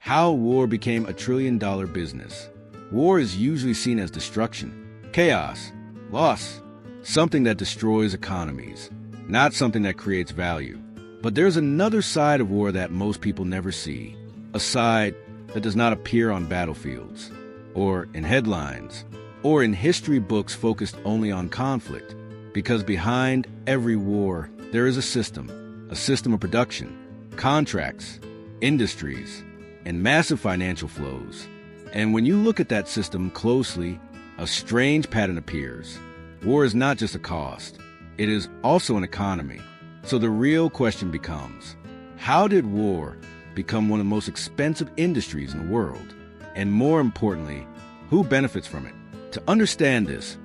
How war became a trillion-dollar business. War is usually seen as destruction, chaos, loss, something that destroys economies, not something that creates value. But there's another side of war that most people never see, a side that does not appear on battlefields, or in headlines, or in history books focused only on conflict. Because behind every war, there is a system of production, contracts, industries, and massive financial flows. And when you look at that system closely, a strange pattern appears. War is not just a cost, it is also an economy. So the real question becomes, how did war become one of the most expensive industries in the world? And more importantly, who benefits from it? To understand this,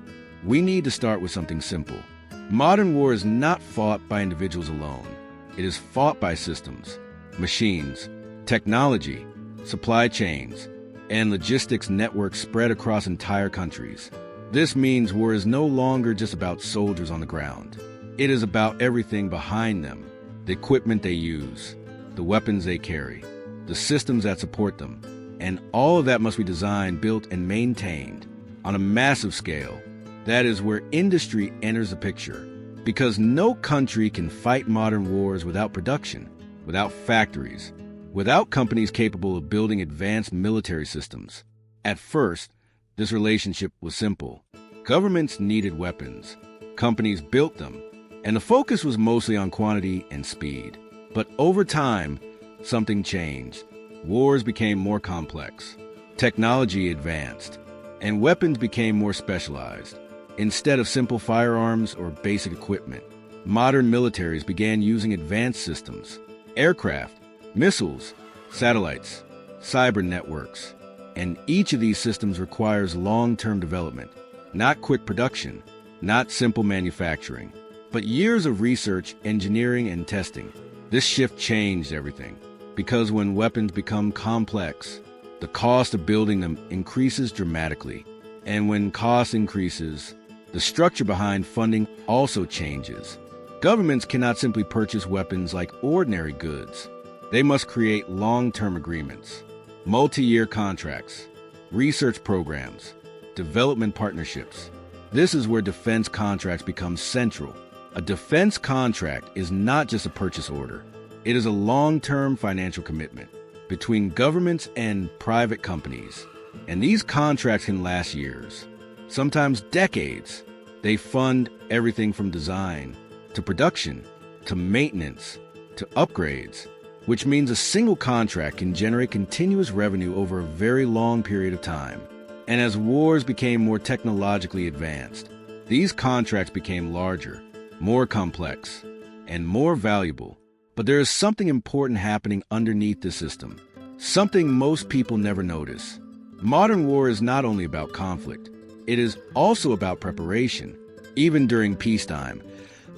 we need to start with something simple. Modern war is not fought by individuals alone. It is fought by systems, machines, technology, supply chains, and logistics networks spread across entire countries. This means war is no longer just about soldiers on the ground. It is about everything behind them, the equipment they use, the weapons they carry, the systems that support them, and all of that must be designed, built, and maintained on a massive scale. That is where industry enters the picture, because no country can fight modern wars without production, without factories, without companies capable of building advanced military systems. At first, this relationship was simple. Governments needed weapons, companies built them, and the focus was mostly on quantity and speed. But over time, something changed. Wars became more complex, technology advanced, and weapons became more specialized. Instead of simple firearms or basic equipment, modern militaries began using advanced systems, aircraft, missiles, satellites, cyber networks, and each of these systems requires long-term development, not quick production, not simple manufacturing, but years of research, engineering, and testing. This shift changed everything, because when weapons become complex, the cost of building them increases dramatically. And when cost increases, the structure behind funding also changes. Governments cannot simply purchase weapons like ordinary goods. They must create long-term agreements, multi-year contracts, research programs, development partnerships. This is where defense contracts become central. A defense contract is not just a purchase order. It is a long-term financial commitment between governments and private companies. And these contracts can last years, sometimes decades. They fund everything from design to production to maintenance to upgrades, which means a single contract can generate continuous revenue over a very long period of time. And as wars became more technologically advanced, these contracts became larger, more complex, and more valuable. But there is something important happening underneath the system, something most people never notice. Modern war is not only about conflict, it is also about preparation. Even during peacetime,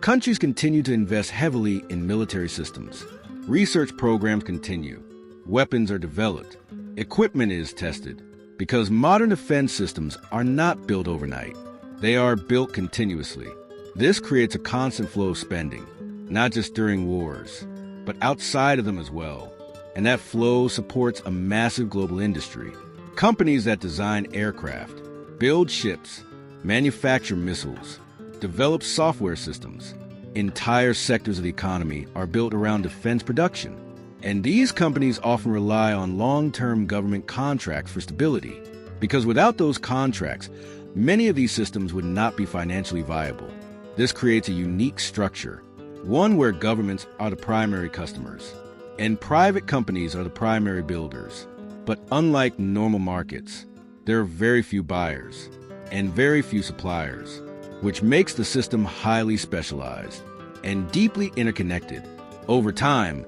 countries continue to invest heavily in military systems. Research programs continue, weapons are developed, equipment is tested, because modern defense systems are not built overnight. They are built continuously. This creates a constant flow of spending, not just during wars, but outside of them as well. And that flow supports a massive global industry. Companies that design aircraft, build ships, manufacture missiles, develop software systems. Entire sectors of the economy are built around defense production. And these companies often rely on long-term government contracts for stability, because without those contracts, many of these systems would not be financially viable. This creates a unique structure, one where governments are the primary customers, and private companies are the primary builders. But unlike normal markets, there are very few buyers and very few suppliers, which makes the system highly specialized and deeply interconnected. Over time,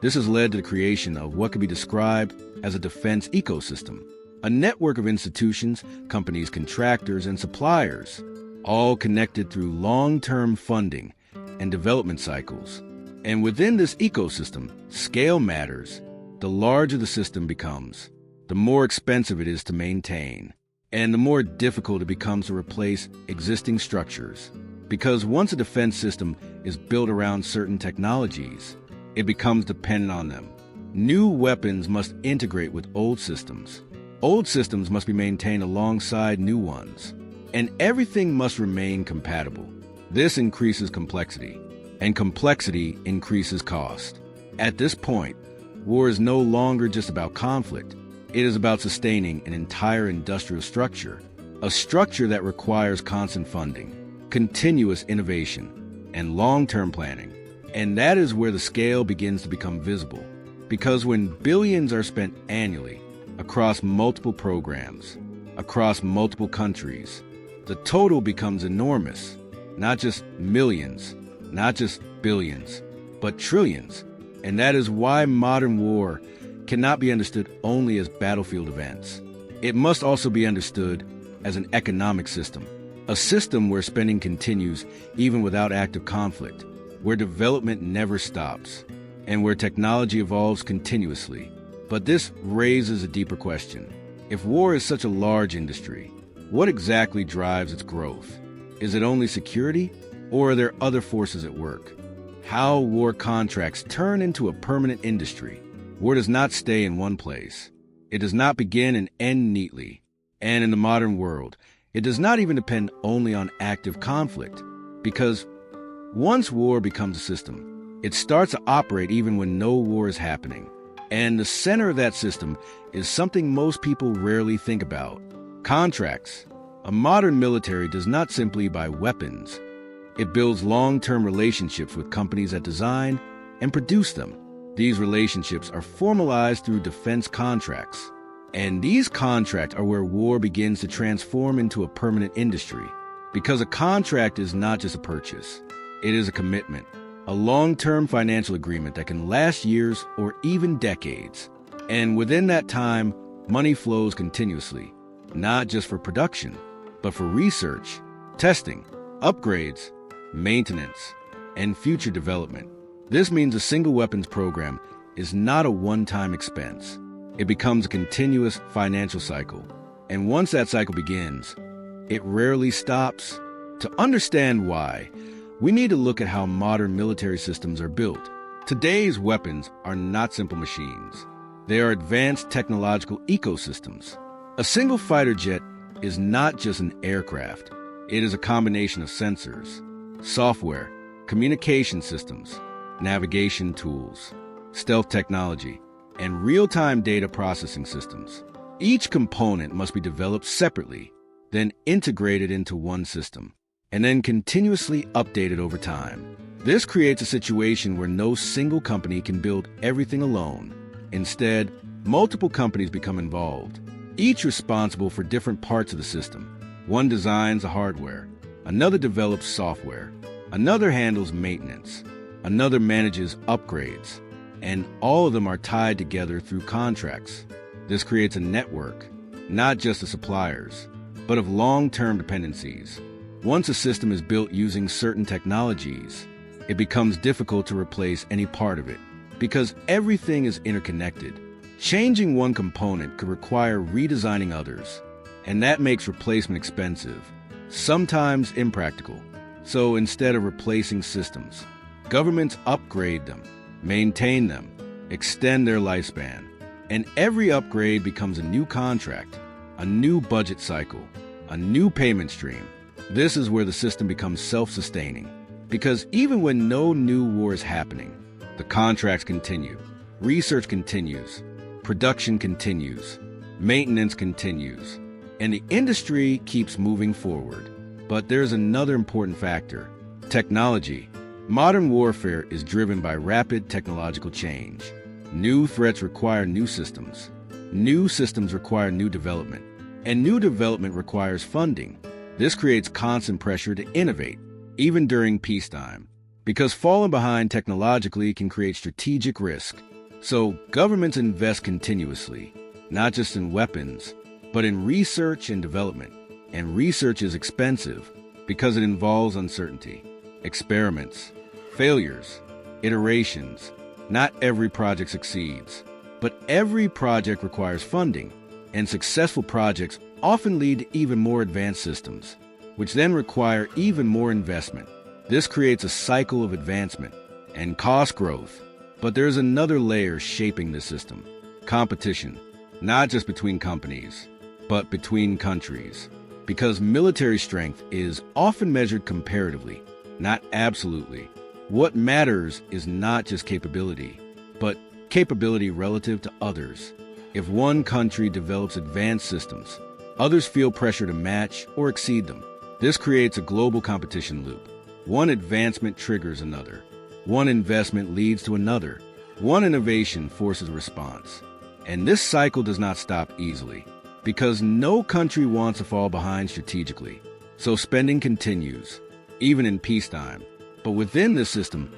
this has led to the creation of what could be described as a defense ecosystem, a network of institutions, companies, contractors, and suppliers, all connected through long-term funding and development cycles. And within this ecosystem, scale matters. The larger the system becomes, the more expensive it is to maintain, and the more difficult it becomes to replace existing structures. Because once a defense system is built around certain technologies, it becomes dependent on them. New weapons must integrate with old systems. Old systems must be maintained alongside new ones. And everything must remain compatible. This increases complexity, and complexity increases cost. At this point, war is no longer just about conflict. It is about sustaining an entire industrial structure, a structure that requires constant funding, continuous innovation, and long-term planning. And that is where the scale begins to become visible. Because when billions are spent annually across multiple programs, across multiple countries, the total becomes enormous. Not just millions, not just billions, but trillions. And that is why modern war cannot be understood only as battlefield events. It must also be understood as an economic system, a system where spending continues even without active conflict, where development never stops, and where technology evolves continuously. But this raises a deeper question. If war is such a large industry, what exactly drives its growth? Is it only security, or are there other forces at work? How war contracts turn into a permanent industry. War does not stay in one place. It does not begin and end neatly. And in the modern world, it does not even depend only on active conflict, because once war becomes a system, it starts to operate even when no war is happening. And the center of that system is something most people rarely think about: contracts. A modern military does not simply buy weapons. It builds long-term relationships with companies that design and produce them. These relationships are formalized through defense contracts. And these contracts are where war begins to transform into a permanent industry. Because a contract is not just a purchase. It is a commitment, a long-term financial agreement that can last years or even decades. And within that time, money flows continuously, not just for production, but for research, testing, upgrades, maintenance, and future development. This means a single weapons program is not a one-time expense. It becomes a continuous financial cycle. And once that cycle begins, it rarely stops. To understand why, we need to look at how modern military systems are built. Today's weapons are not simple machines. They are advanced technological ecosystems. A single fighter jet is not just an aircraft. It is a combination of sensors, software, communication systems, navigation tools, stealth technology, and real-time data processing systems. Each component must be developed separately, then integrated into one system, and then continuously updated over time. This creates a situation where no single company can build everything alone. Instead, multiple companies become involved, each responsible for different parts of the system. One designs the hardware, another develops software, another handles maintenance, another manages upgrades, and all of them are tied together through contracts. This creates a network, not just of suppliers, but of long-term dependencies. Once a system is built using certain technologies, it becomes difficult to replace any part of it, because everything is interconnected. Changing one component could require redesigning others, and that makes replacement expensive, sometimes impractical. So instead of replacing systems, governments upgrade them, maintain them, extend their lifespan, and every upgrade becomes a new contract, a new budget cycle, a new payment stream. This is where the system becomes self-sustaining, because even when no new war is happening, the contracts continue, research continues, production continues, maintenance continues, and the industry keeps moving forward. But there's another important factor: technology. Modern warfare is driven by rapid technological change. New threats require new systems. New systems require new development. And new development requires funding. This creates constant pressure to innovate, even during peacetime, because falling behind technologically can create strategic risk. So governments invest continuously, not just in weapons, but in research and development. And research is expensive because it involves uncertainty, experiments, failures, iterations. Not every project succeeds, but every project requires funding, and successful projects often lead to even more advanced systems, which then require even more investment. This creates a cycle of advancement and cost growth, But there is another layer shaping the system: competition, not just between companies, but between countries. Because military strength is often measured comparatively, not absolutely. What matters is not just capability, but capability relative to others. If one country develops advanced systems, others feel pressure to match or exceed them. This creates a global competition loop. One advancement triggers another. One investment leads to another. One innovation forces a response. And this cycle does not stop easily, because no country wants to fall behind strategically. So spending continues, even in peacetime. But within this system,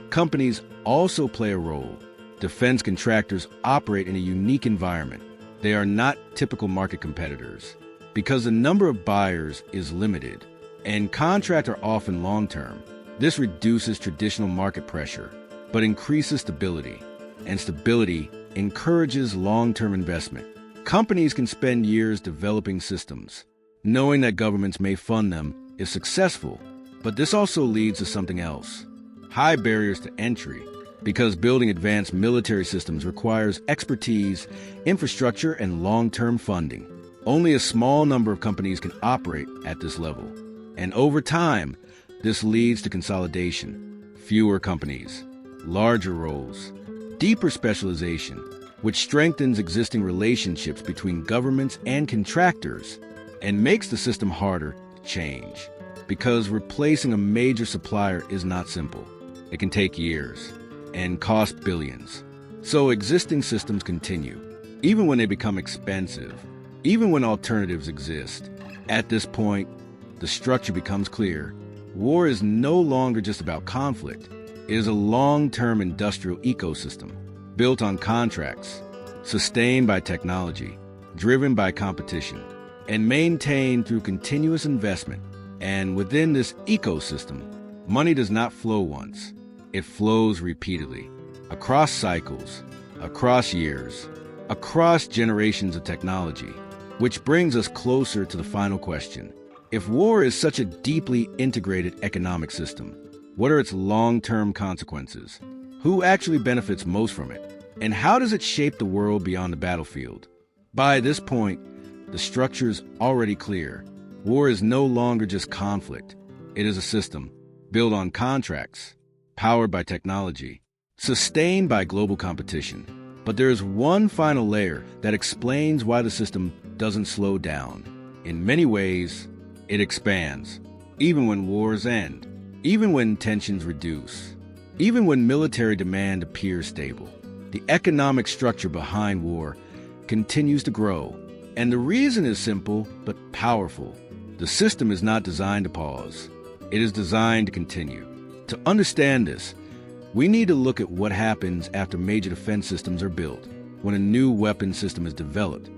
companies also play a role. Defense contractors operate in a unique environment. They are not typical market competitors, because the number of buyers is limited, and contracts are often long-term. This reduces traditional market pressure, but increases stability, and stability encourages long-term investment. Companies can spend years developing systems, knowing that governments may fund them if successful, but this also leads to something else: high barriers to entry, because building advanced military systems requires expertise, infrastructure, and long-term funding. Only a small number of companies can operate at this level, and over time, this leads to consolidation. Fewer companies, larger roles, deeper specialization, which strengthens existing relationships between governments and contractors and makes the system harder to change. Because replacing a major supplier is not simple. It can take years and cost billions. So existing systems continue, even when they become expensive, even when alternatives exist. At this point, the structure becomes clear. War is no longer just about conflict. It is a long-term industrial ecosystem built on contracts, sustained by technology, driven by competition, and maintained through continuous investment. And within this ecosystem, money does not flow once. It flows repeatedly, across cycles, across years, across generations of technology. Which brings us closer to the final question. If war is such a deeply integrated economic system, what are its long-term consequences? Who actually benefits most from it? And how does it shape the world beyond the battlefield? By this point, the structure is already clear. War is no longer just conflict. It is a system built on contracts, powered by technology, sustained by global competition. But there is one final layer that explains why the system doesn't slow down. In many ways, it expands, even when wars end, even when tensions reduce, even when military demand appears stable. The economic structure behind war continues to grow, and the reason is simple but powerful. The system is not designed to pause. It is designed to continue. To understand this, we need to look at what happens after major defense systems are built, when a new weapon system is developed.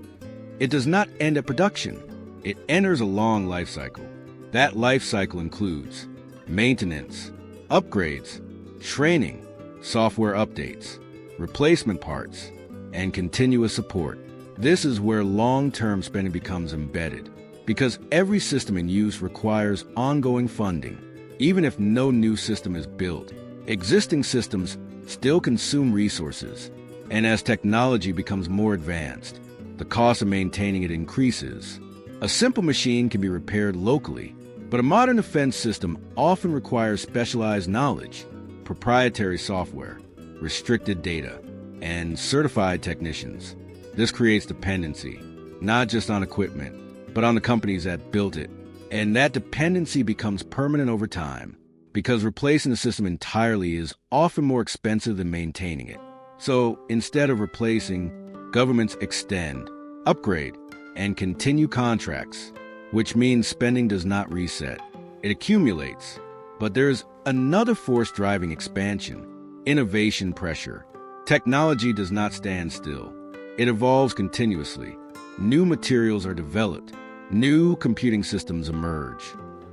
It does not end at production. It enters a long life cycle. That life cycle includes maintenance, upgrades, training, software updates, replacement parts, and continuous support. This is where long-term spending becomes embedded, because every system in use requires ongoing funding. Even if no new system is built, existing systems still consume resources, and as technology becomes more advanced, the cost of maintaining it increases. A simple machine can be repaired locally, but a modern defense system often requires specialized knowledge, proprietary software, restricted data, and certified technicians. This creates dependency, not just on equipment, but on the companies that built it. And that dependency becomes permanent over time, because replacing the system entirely is often more expensive than maintaining it. So instead of replacing, governments extend, upgrade, and continue contracts, which means spending does not reset. It accumulates. But there's another force driving expansion: innovation pressure. Technology does not stand still. It evolves continuously. New materials are developed. New computing systems emerge.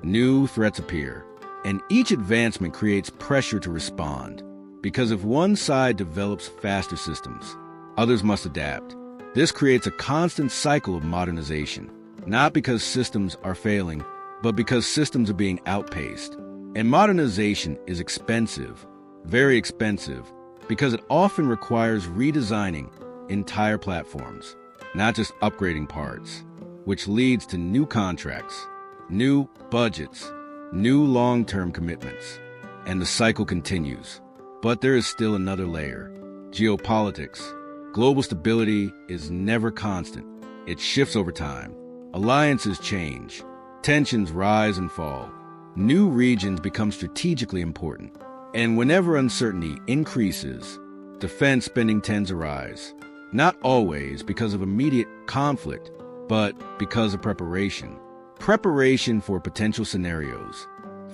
New threats appear. And each advancement creates pressure to respond. Because if one side develops faster systems, others must adapt. This creates a constant cycle of modernization, not because systems are failing, but because systems are being outpaced. And modernization is expensive, very expensive, because it often requires redesigning entire platforms, not just upgrading parts, which leads to new contracts, new budgets, new long-term commitments, and the cycle continues. But there is still another layer: geopolitics. Global stability is never constant. It shifts over time. Alliances change. Tensions rise and fall. New regions become strategically important. And whenever uncertainty increases, defense spending tends to rise. Not always because of immediate conflict, but because of preparation. Preparation for potential scenarios,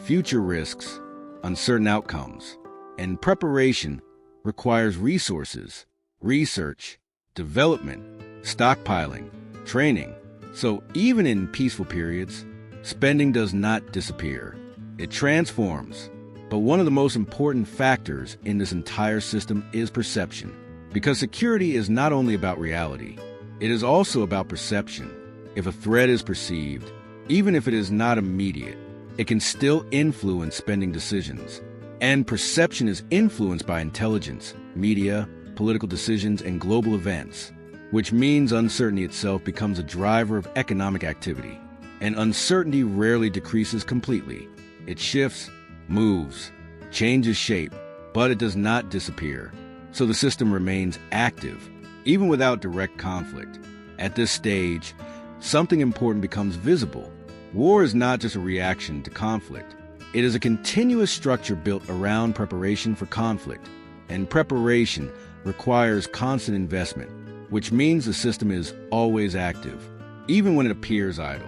future risks, uncertain outcomes. And preparation requires resources, research, development, stockpiling, training. So even in peaceful periods, spending does not disappear. It transforms. But one of the most important factors in this entire system is perception. Because security is not only about reality, it is also about perception. If a threat is perceived, even if it is not immediate, it can still influence spending decisions. And perception is influenced by intelligence, media, political decisions, and global events, which means uncertainty itself becomes a driver of economic activity. And uncertainty rarely decreases completely. It shifts, moves, changes shape, but it does not disappear. So the system remains active, even without direct conflict. At this stage, something important becomes visible. War is not just a reaction to conflict. It is a continuous structure built around preparation for conflict. And preparation requires constant investment, which means the system is always active, even when it appears idle.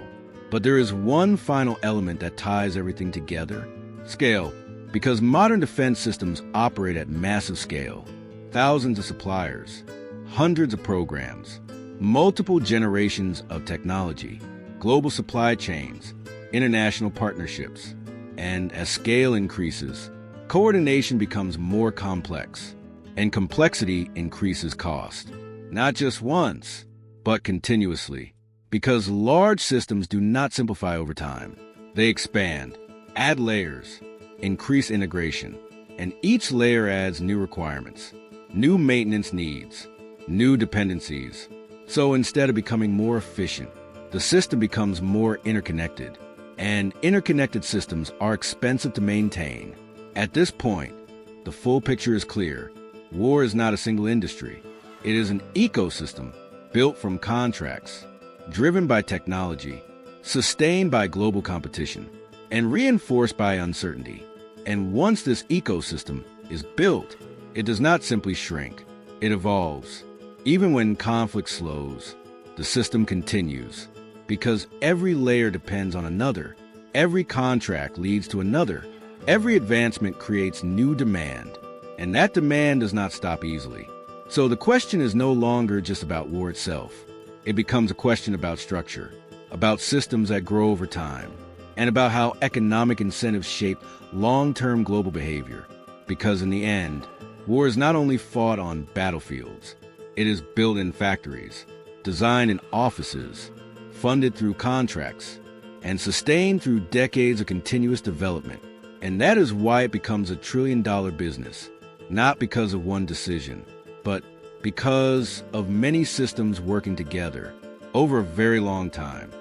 But there is one final element that ties everything together: scale. Because modern defense systems operate at massive scale. Thousands of suppliers, hundreds of programs, multiple generations of technology, global supply chains, international partnerships. And as scale increases, coordination becomes more complex, and complexity increases cost. Not just once, but continuously. Because large systems do not simplify over time. They expand, add layers, increase integration, and each layer adds new requirements, new maintenance needs, new dependencies. So instead of becoming more efficient, the system becomes more interconnected. And interconnected systems are expensive to maintain. At this point, the full picture is clear. War is not a single industry. It is an ecosystem built from contracts, driven by technology, sustained by global competition, and reinforced by uncertainty. And once this ecosystem is built, it does not simply shrink. It evolves. Even when conflict slows, the system continues. Because every layer depends on another. Every contract leads to another. Every advancement creates new demand. And that demand does not stop easily. So the question is no longer just about war itself. It becomes a question about structure, about systems that grow over time, and about how economic incentives shape long-term global behavior. Because in the end, war is not only fought on battlefields, it is built in factories, designed in offices, funded through contracts, and sustained through decades of continuous development. And that is why it becomes a trillion-dollar business, not because of one decision, but because of many systems working together over a very long time.